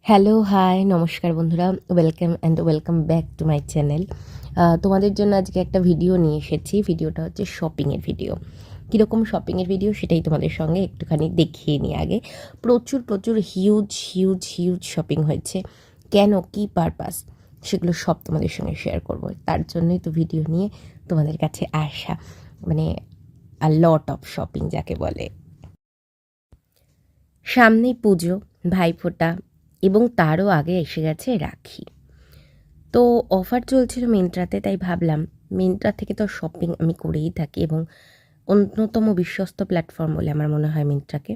Hello, high, নমস্কার বন্ধুরা। Welcome back to my channel. তোমাদের জন্য আজকে একটা ভিডিও নিয়ে এসেছি। ভিডিওটা হচ্ছে শপিংয়ের ভিডিও। কীরকম শপিংয়ের ভিডিও সেটাই তোমাদের সঙ্গে একটুখানি দেখিয়ে নিই আগে। প্রচুর হিউজ শপিং হয়েছে। কেন, কী পারপাস, সেগুলো সব তোমাদের সঙ্গে শেয়ার করব। তার জন্যই তো ভিডিও নিয়ে তোমাদের কাছে আসা, মানে আ লট অফ শপিং যাকে বলে। সামনেই পুজো, ভাইফোঁটা এবং তারও আগে এসে গেছে রাখি। তো অফার চলছিল মিন্ত্রাতে, তাই ভাবলাম মিন্ত্রা থেকে তো শপিং আমি করেই থাকি এবং অন্যতম বিশ্বস্ত প্ল্যাটফর্ম বলে আমার মনে হয় মিন্ত্রাকে।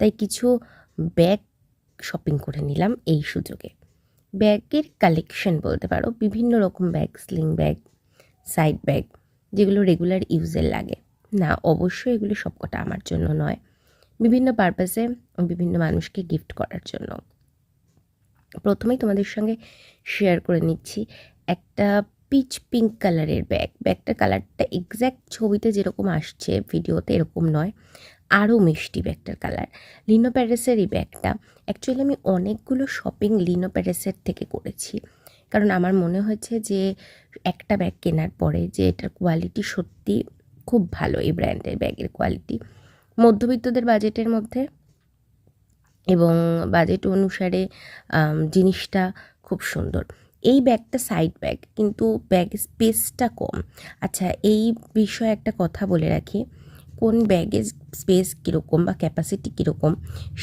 তাই কিছু ব্যাগ শপিং করে নিলাম এই সুযোগে। ব্যাগের কালেকশন বলতে পারো, বিভিন্ন রকম bag, sling bag, side bag, যেগুলো রেগুলার ইউজের লাগে। না, অবশ্যই এগুলো সবকটা আমার জন্য নয়, বিভিন্ন পারপাসে বিভিন্ন মানুষকে গিফট করার জন্য। প্রথমেই তোমাদের সঙ্গে শেয়ার করে নিচ্ছি একটা পিচ পিঙ্ক কালারের ব্যাগ। ব্যাগটার কালারটা এক্স্যাক্ট ছবিতে যেরকম আসছে ভিডিওতে এরকম নয়, আরও মিষ্টি ব্যাগটার কালার। লিনো প্যারিসের এই ব্যাগটা, অ্যাকচুয়ালি আমি অনেকগুলো শপিং লিনো প্যারিসের থেকে করেছি, কারণ আমার মনে হয়েছে যে একটা ব্যাগ কেনার পরে যে এটার কোয়ালিটি সত্যি খুব ভালো, এই ব্র্যান্ডের ব্যাগের কোয়ালিটি মধ্যবিত্তদের বাজেটের মধ্যে এবং বাজেট অনুসারে জিনিসটা খুব সুন্দর। এই ব্যাগটা সাইড ব্যাগ, কিন্তু ব্যাগের স্পেসটা কম। আচ্ছা, এই বিষয়ে একটা কথা বলে রাখি, কোন ব্যাগের স্পেস কীরকম বা ক্যাপাসিটি কীরকম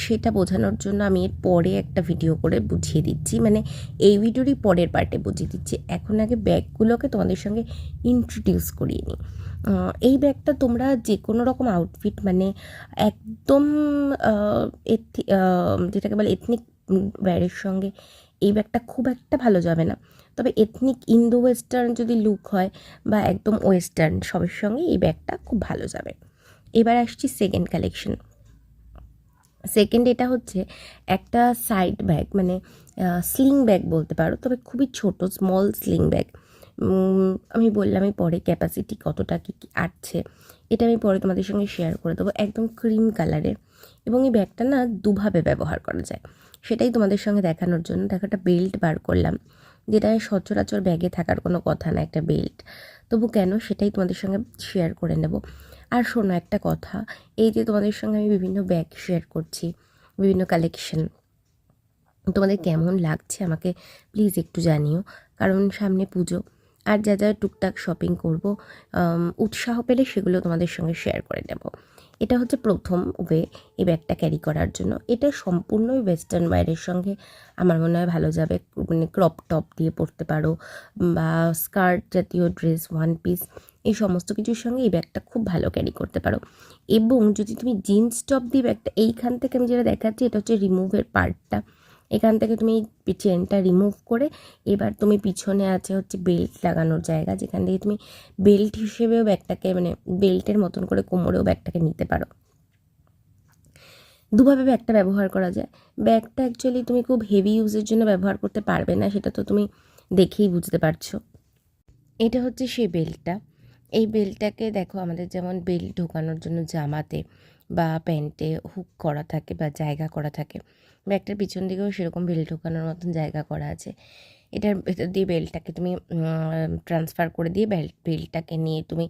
সেটা বোঝানোর জন্য আমি এর পরে একটা ভিডিও করে বুঝিয়ে দিচ্ছি, মানে এই ভিডিওরই পরের পার্টে বুঝিয়ে দিচ্ছি। এখন আগে ব্যাগগুলোকে তোমাদের সঙ্গে ইন্ট্রোডিউস করিয়ে নিই। এই ব্যাগটা তোমরা যে কোনো রকম আউটফিট, মানে একদম যেটাকে বলে এথনিক ওয়্যারের সঙ্গে এই ব্যাগটা খুব একটা ভালো যাবে না, তবে এথনিক ইন্দো ওয়েস্টার্ন যদি লুক হয় বা একদম ওয়েস্টার্ন সবের সঙ্গে এই ব্যাগটা খুব ভালো যাবে। এবার আসছি সেকেন্ড কালেকশন। সেকেন্ড এটা হচ্ছে একটা সাইড ব্যাগ, মানে স্লিং ব্যাগ বলতে পারো, তবে খুবই ছোট, স্মল স্লিং ব্যাগ। আমি বললামই পরে ক্যাপাসিটি কতটা কী আসছে, এটা আমি পরে তোমাদের সঙ্গে শেয়ার করে দেবো। একদম ক্রিম কালারের, এবং এই ব্যাগটা না দুভাবে ব্যবহার করা যায়, সেটাই তোমাদের সঙ্গে দেখানোর জন্য দেখো একটা বেল্ট বার করলাম, যেটা সচরাচর ব্যাগে থাকার কোনো কথা না, একটা বেল্ট। তবু কেন, সেটাই তোমাদের সঙ্গে শেয়ার করে নেব। আর শোনো একটা কথা, এই যে তোমাদের সঙ্গে আমি বিভিন্ন ব্যাগ শেয়ার করছি, বিভিন্ন কালেকশন, তোমাদের কেমন লাগছে আমাকে প্লিজ একটু জানিও, কারণ সামনে পুজো আর যা টুকটাক শপিং করব, উৎসাহ পেলে সেগুলো তোমাদের সঙ্গে শেয়ার করে নেব। এটা হচ্ছে প্রথম ওয়ে এই ব্যাগটা ক্যারি করার জন্য। এটা সম্পূর্ণই ওয়েস্টার্ন ওয়্যারের সঙ্গে আমার মনে হয় ভালো যাবে, মানে ক্রপ টপ দিয়ে পরতে পারো বা স্কার্ট জাতীয় ড্রেস, ওয়ান পিস, এই সমস্ত কিছুর সঙ্গে এই ব্যাগটা খুব ভালো ক্যারি করতে পারো। এবং যদি তুমি জিন্স টপ দিয়ে ব্যাগটা, এইখান থেকে আমি যেটা দেখাচ্ছি এটা হচ্ছে রিমুভের পার্টটা, এখান থেকে তুমি চেনটা রিমুভ করে এবার তুমি পিছনে আছে হচ্ছে বেল্ট লাগানোর জায়গা, যেখান থেকে তুমি বেল্ট হিসেবেও ব্যাগটাকে, মানে বেল্টের মতন করে কোমরেও ব্যাগটাকে নিতে পারো। দুভাবে ব্যাগটা ব্যবহার করা যায়। ব্যাগটা অ্যাকচুয়ালি তুমি খুব হেভি ইউজের জন্য ব্যবহার করতে পারবে না, সেটা তো তুমি দেখেই বুঝতে পারছো। এটা হচ্ছে সেই বেল্টটা। এই বেল্টটাকে দেখো, আমাদের যেমন বেল্ট ঢোকানোর জন্য জামাতে বা প্যান্টে হুক করা থাকে বা জায়গা করা থাকে, ব্যাগটার পিছন দিকেও সেরকম বেল্ট ঢোকানোর মতন জায়গা করা আছে। এটার ভেতর দিয়ে বেল্টটাকে তুমি ট্রান্সফার করে দিয়ে বেল্টটাকে নিয়ে তুমি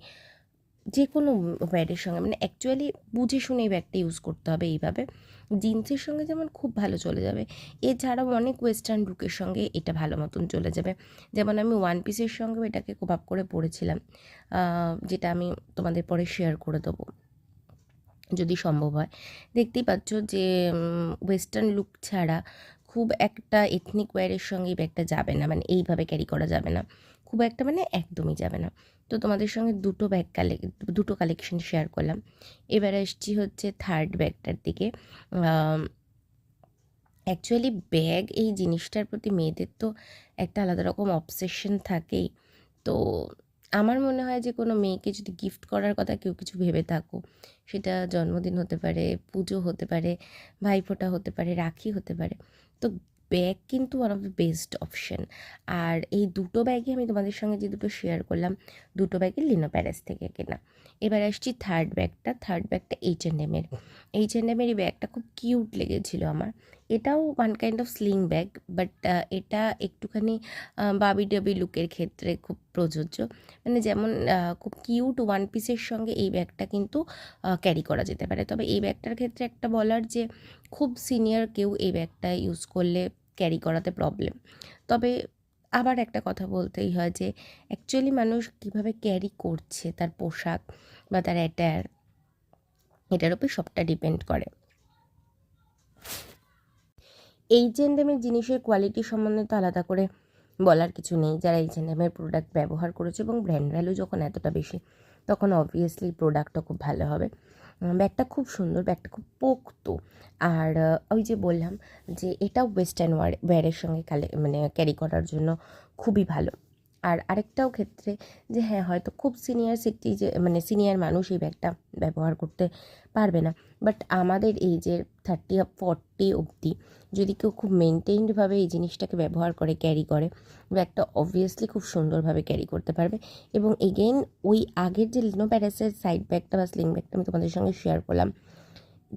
যে কোনো ব্যাগের সঙ্গে, মানে অ্যাকচুয়ালি বুঝে শুনে এই ব্যাগটা ইউজ করতে হবে। এইভাবে জিন্সের সঙ্গে যেমন খুব ভালো চলে যাবে, এছাড়াও অনেক ওয়েস্টার্ন লুকের সঙ্গে এটা ভালো মতন চলে যাবে। যেমন আমি ওয়ান পিসের সঙ্গেও এটাকে কোপ করে পরেছিলাম, যেটা আমি তোমাদের পরে শেয়ার করে দেবো যদি সম্ভব হয়। দেখতেই পাচ্ছ যে ওয়েস্টার্ন লুক ছাড়া খুব একটা এথনিক ওয়্যারের সঙ্গে এই ব্যাগটা যাবে না, মানে এইভাবে ক্যারি করা যাবে না খুব একটা, মানে একদমই যাবে না। তো তোমাদের সঙ্গে দুটো কালেকশন শেয়ার করলাম। এবার আসছি হচ্ছে থার্ড ব্যাগটার দিকে। অ্যাকচুয়ালি ব্যাগ এই জিনিসটার প্রতি মেয়েদের তো একটা আলাদা রকম অবসেশন থাকেই। তো আমার মনে হয় যে কোনো মেয়েকে যদি গিফট করার কথা কেউ কিছু ভেবে থাকো, সেটা জন্মদিন হতে পারে, পুজো হতে পারে, ভাইফোঁটা হতে পারে, রাখি হতে পারে, তো ব্যাগ কিন্তু one of the best option. আর এই দুটো ব্যাগই আমি তোমাদের সঙ্গে যে দুটো শেয়ার করলাম, দুটো ব্যাগই লিনো প্যারিস থেকে কেনা। এবার আসছি থার্ড ব্যাগটা এই ব্যাগটা খুব কিউট লেগেছিলো আমার। এটাও one kind of sling bag, but এটা একটুখানি বাবি ডাবি লুকের ক্ষেত্রে খুব প্রযোজ্য। মানে যেমন খুব কিউট ওয়ান পিসের সঙ্গে এই ব্যাগটা কিন্তু ক্যারি করা যেতে পারে। তবে এই ব্যাগটার ক্ষেত্রে একটা বলার যে খুব সিনিয়র কেউ এই ব্যাগটা ইউজ করলে ক্যারি করাতে প্রবলেম। তবে আবার একটা কথা বলতেই হয় যে অ্যাকচুয়ালি মানুষ কীভাবে ক্যারি করছে, তার পোশাক বা তার অ্যাটায়ার, এটার উপর সবটা ডিপেন্ড করে। H&M এর জিনিসের কোয়ালিটি সম্বন্ধে তো আলাদা করে বলার কিছু নেই। যারা H&M এর প্রোডাক্ট ব্যবহার করেছে এবং ব্র্যান্ড ভ্যালু যখন এতটা বেশি, তখন অবভিয়াসলি প্রোডাক্টটা খুব ভালো হবে। ব্যাগটা খুব সুন্দর, ব্যাগটা খুব পোক্ত। আর ওই যে বললাম যে এটাও ওয়েস্টার্ন ওয়্যারের সঙ্গে মানে ক্যারি করার জন্য খুবই ভালো। আর আরেকটাও ক্ষেত্রে যে হ্যাঁ, হয়তো খুব মানে সিনিয়র মানুষ এই ব্যাগটা ব্যবহার করতে পারবে না, বাট আমাদের এইজের 30-40 অবধি যদি কেউ খুব মেনটেইনডভাবে এই জিনিসটাকে ব্যবহার করে, ক্যারি করে, ব্যাগটা অবভিয়াসলি খুব সুন্দরভাবে ক্যারি করতে পারবে। এবং এগেইন ওই আগের যে লিনো প্যারিসের সাইড ব্যাগটা বা স্লিং ব্যাগটা আমি তোমাদের সঙ্গে শেয়ার করলাম,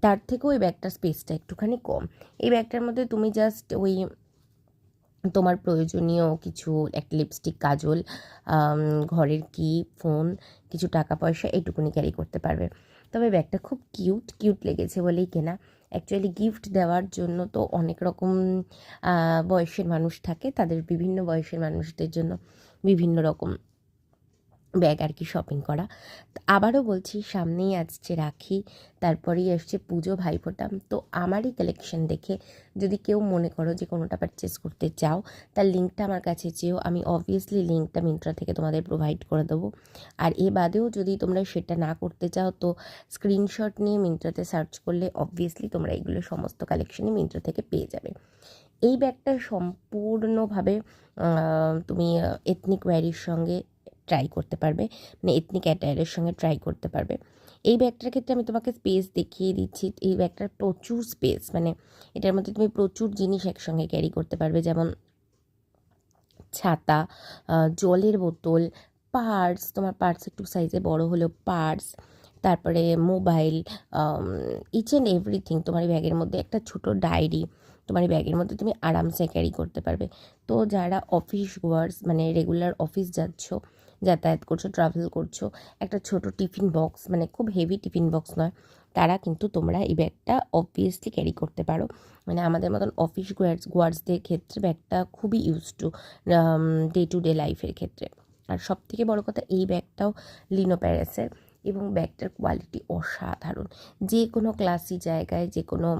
তার থেকেও এই ব্যাগটার স্পেসটা একটুখানি কম। এই ব্যাগটার মধ্যে তুমি জাস্ট ওই তোমার প্রয়োজনীয় কিছু একটা লিপস্টিক, কাজল, ঘরের কি, ফোন, কিছু টাকা পয়সা, এইটুকুনি ক্যারি করতে পারবে। তবে ব্যাগটা খুব কিউট লেগেছে বলেই কেনা। অ্যাকচুয়ালি গিফট দেওয়ার জন্য তো অনেক রকম বয়সের মানুষ থাকে, তাদের বিভিন্ন বয়সের মানুষদের জন্য বিভিন্ন রকম ব্যাগ আর কি শপিং করা। আবারও বলছি, সামনেই আসছে রাখি, তারপরেই আসছে পুজো, ভাইফোঁটা। তো আমারই কালেকশন দেখে যদি কেউ মনে করো যে কোনোটা পারচেস করতে চাও, তার লিঙ্কটা আমার কাছে চেয়েও, আমি অবভিয়াসলি লিঙ্কটা মিন্ত্রা থেকে তোমাদের প্রোভাইড করে দেবো। আর এ বাদেও যদি তোমরা সেটা না করতে চাও, তো স্ক্রিনশট নিয়ে মিন্ত্রাতে সার্চ করলে অবভিয়াসলি তোমরা এগুলো সমস্ত কালেকশনই মিন্ত্রা থেকে পেয়ে যাবে। এই ব্যাগটা সম্পূর্ণভাবে তুমি এথনিক ওয়্যারের সঙ্গে ট্রাই করতে পারবে, মানে এথনিক অ্যাটায়ারের সঙ্গে ট্রাই করতে পারবে। এই ব্যাগটার ক্ষেত্রে আমি তোমাকে স্পেস দেখিয়ে দিচ্ছি। এই ব্যাগটার প্রচুর স্পেস, মানে এটার মধ্যে তুমি প্রচুর জিনিস একসঙ্গে ক্যারি করতে পারবে, যেমন ছাতা, জলের বোতল, পার্স, তোমার পার্স একটু সাইজে বড় হলেও পার্স, তারপরে মোবাইল, ইচ অ্যান্ড এভরিথিং তোমার এই ব্যাগের মধ্যে। একটা ছোট ডায়েরি তোমার এই ব্যাগের মধ্যে তুমি আরামসে ক্যারি করতে পারবে। তো যারা অফিস গোয়ার্স, মানে রেগুলার অফিস যাতায়াত করছো, ট্রাভেল করছো, একটা ছোট টিফিন বক্স, মানে খুব হেভি টিফিন বক্স নয়, তারা কিন্তু তোমরা এই ব্যাগটা অবভিয়াসলি ক্যারি করতে পারো। মানে আমাদের মতন অফিস গোয়ার্সদের ক্ষেত্রে ব্যাগটা খুবই use to day to day লাইফের ক্ষেত্রে। আর সবথেকে বড় কথা, এই ব্যাগটাও লিনো প্যারিসের এবং ব্যাগটার কোয়ালিটি অসাধারণ। যে কোনো ক্লাসি জায়গায়, যে কোনো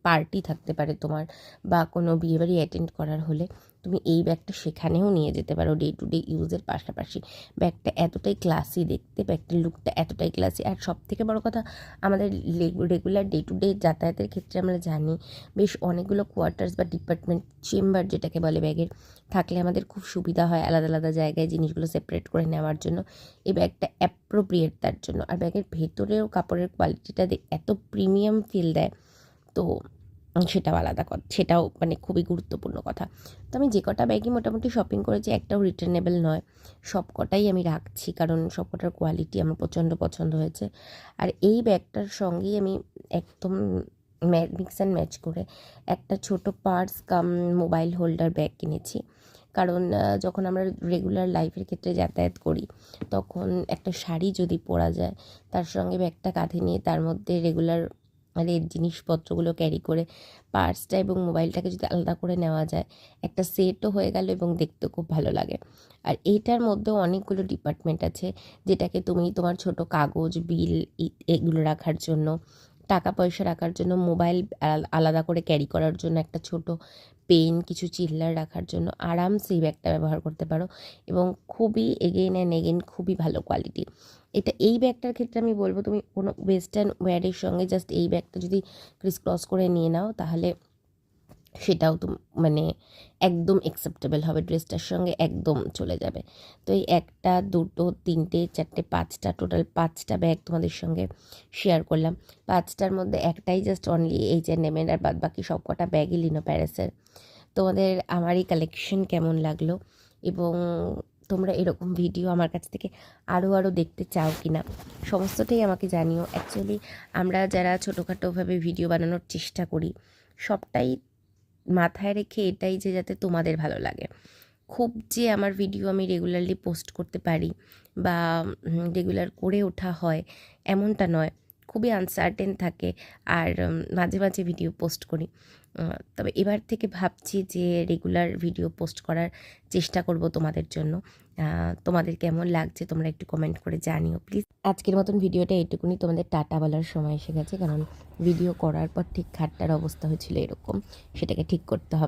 পার্টি থাকতে পারে তোমার, বা কোনো বিয়েবাড়ি অ্যাটেন্ড করার হলে তুমি এই ব্যাগটা সেখানেও নিয়ে যেতে পারো ডে টু ডে ইউজের পাশাপাশি। ব্যাগটা এতটাই ক্লাসি দেখতে, ব্যাগটার লুকটা এতটাই ক্লাসি। আর সবথেকে বড় কথা, আমাদের রেগুলার ডে টু ডে যাতায়াতের ক্ষেত্রে আমরা জানি বেশ অনেকগুলো কোয়ার্টার্স বা ডিপার্টমেন্ট চেম্বার যেটাকে বলে ব্যাগের থাকলে আমাদের খুব সুবিধা হয় আলাদা আলাদা জায়গায় জিনিসগুলো সেপারেট করে নেওয়ার জন্য। এই ব্যাগটা অ্যাপ্রোপ্রিয়েট তার জন্য। আর ব্যাগের ভেতরেও কাপড়ের কোয়ালিটিটা এত প্রিমিয়াম ফিল দেয়, তো সেটাও আলাদা কথা, সেটাও মানে খুবই গুরুত্বপূর্ণ কথা। তো আমি যে কটা ব্যাগই মোটামুটি শপিং করেছি, একটাও রিটার্নেবল নয়, সব কটাই আমি রাখছি, কারণ সব কটার কোয়ালিটি আমার প্রচণ্ড পছন্দ হয়েছে। আর এই ব্যাগটার সঙ্গেই আমি একদম মিক্স অ্যান্ড ম্যাচ করে একটা ছোট পার্স কাম মোবাইল হোল্ডার ব্যাগ কিনেছি। কারণ যখন আমরা রেগুলার লাইফের ক্ষেত্রে যাতায়াত করি, তখন একটা শাড়ি যদি পরা যায়, তার সঙ্গে ব্যাগটা কাঁধে নিয়ে তার মধ্যে রেগুলার জিনিসপত্রগুলো ক্যারি করে পার্সটা এবং মোবাইলটাকে যদি আলাদা করে নেওয়া যায়, একটা সেটও হয়ে গেল এবং দেখতেও খুব ভালো লাগে। আর এইটার মধ্যেও অনেকগুলো ডিপার্টমেন্ট আছে, যেটাকে তুমি তোমার ছোট কাগজ, বিল এগুলো রাখার জন্য, টাকা পয়সা রাখার জন্য, মোবাইল আলাদা করে ক্যারি করার জন্য, একটা ছোট পেন, কিছু চিল্লার রাখার জন্য আরামসে এই ব্যাগটা ব্যবহার করতে পারো। এবং খুবই এগেইন অ্যান্ড এগেইন খুবই ভালো কোয়ালিটি। এই ব্যাগটার ক্ষেত্রে আমি বলবো, তুমি কোনো ওয়েস্টার্ন ওয়্যারের সঙ্গে জাস্ট এই ব্যাগটা যদি ক্রিস করে নিয়ে নাও, তাহলে সেটাও মানে একদম অ্যাকসেপ্টেবল হবে, ড্রেসটার সঙ্গে একদম চলে যাবে। তো এই 1, 2, 3, 4, 5টা, টোটাল 5টা ব্যাগ তোমাদের সঙ্গে শেয়ার করলাম। 5টার মধ্যে একটাই জাস্ট অনলি H&M এর, আর বাদ বাকি সব কটা ব্যাগই লিনো প্যারিসের। তোমাদের আমার এই কালেকশন কেমন লাগলো এবং তোমরা এরকম ভিডিও আমার কাছ থেকে আরও দেখতে চাও কি না, সমস্তটাই আমাকে জানিও। অ্যাকচুয়ালি আমরা যারা ছোটোখাটোভাবে ভিডিও বানানোর চেষ্টা করি, সবটাই মাথায় রেখে এটাই যে যাতে তোমাদের ভালো লাগে। খুব যে আমার ভিডিও আমি রেগুলারলি পোস্ট করতে পারি বা রেগুলার করে ওঠা হয় এমনটা নয়, খুবই আনসার্টেন থাকে। আর মাঝে মাঝে ভিডিও পোস্ট করি। তবে এবার থেকে ভাবছি যে রেগুলার ভিডিও পোস্ট করার চেষ্টা করব তোমাদের জন্য। তোমাদের কেমন লাগছে তোমরা একটু কমেন্ট করে জানিও প্লিজ। আজকের মতন ভিডিওটা এইটুকুনি, তোমাদের টাটা বলার সময় এসে গেছে, কারণ ভিডিও করার পর ঠিক খাটটার অবস্থা হয়েছিল এরকম, সেটাকে ঠিক করতে হবে।